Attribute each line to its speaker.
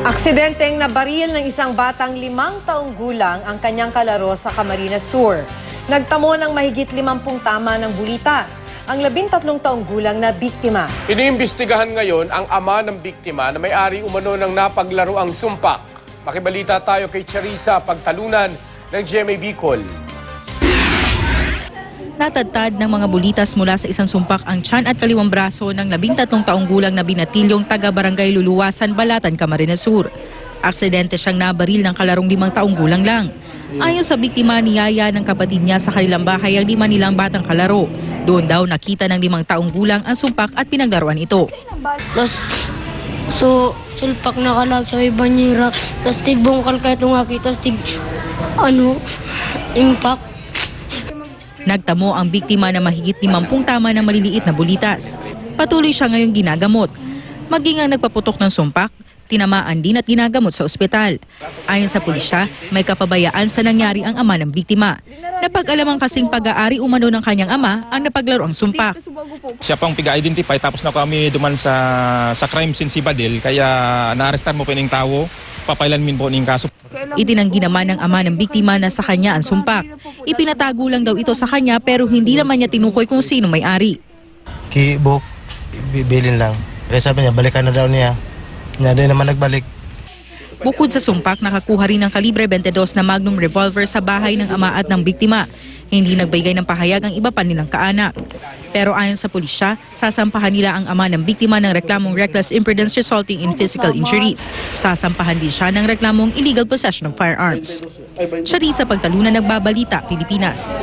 Speaker 1: Aksidenteng nabaril ng isang batang 5 taong gulang ang kanyang kalaro sa Camarines Sur. Nagtamo ng mahigit 50 tama ng bulitas ang 13 taong gulang na biktima.
Speaker 2: Iniimbestigahan ngayon ang ama ng biktima na may-ari umano ng napaglaro ang sumpak. Makibalita tayo kay Charissa Pagtalunan ng GMA Bicol.
Speaker 3: Natadtad ng mga bulitas mula sa isang sumpak ang tiyan at kaliwang braso ng 13 taong gulang na binatilyong taga-barangay Luluwasan, Balatan, Camarines Sur. Aksidente siyang nabaril ng kalarong 5 taong gulang lang. Ayon sa biktima, niyaya ng kapatid niya sa kanilang bahay ang 5 nilang batang kalaro. Doon daw nakita ng 5 taong gulang ang sumpak at pinaglaruan ito.
Speaker 4: Sulpak na kalag sa may banyera, tas tigbongkal kahit nga kita, impact.
Speaker 3: Nagtamo ang biktima na mahigit 50 tama ng maliliit na bulitas. Patuloy siya ngayong ginagamot. Maging ang nagpaputok ng sumpak, tinamaan din at ginagamot sa ospital. Ayon sa pulisya, may kapabayaan sa nangyari ang ama ng biktima. Napag-alamang kasing pag-aari umano ng kanyang ama ang napaglaro ang sumpak.
Speaker 5: Siya pang piga-identify tapos na kami duman sa crime scene si Badil, kaya na-arrestan mo pa ng tao, papailan min po ng kaso.
Speaker 3: Itinanggi naman ng ama ng biktima na sa kanya ang sumpak. Ipinatago lang daw ito sa kanya pero hindi naman niya tinukoy kung sino may-ari.
Speaker 6: Kibok, bilin lang. Kaya sabi niya, balikan na daw niya. Niya din naman nagbalik.
Speaker 3: Bukod sa sumpak, nakakuha rin ng kalibre 22 na Magnum revolver sa bahay ng ama at ng biktima. Hindi nagbigay ng pahayag ang iba pa nilang kaanak. Pero ayon sa pulisya, sasampahan nila ang ama ng biktima ng reklamong reckless imprudence resulting in physical injuries. Sasampahan din siya ng reklamong illegal possession of firearms. Charissa Pagtalunan, Nagbabalita, Pilipinas.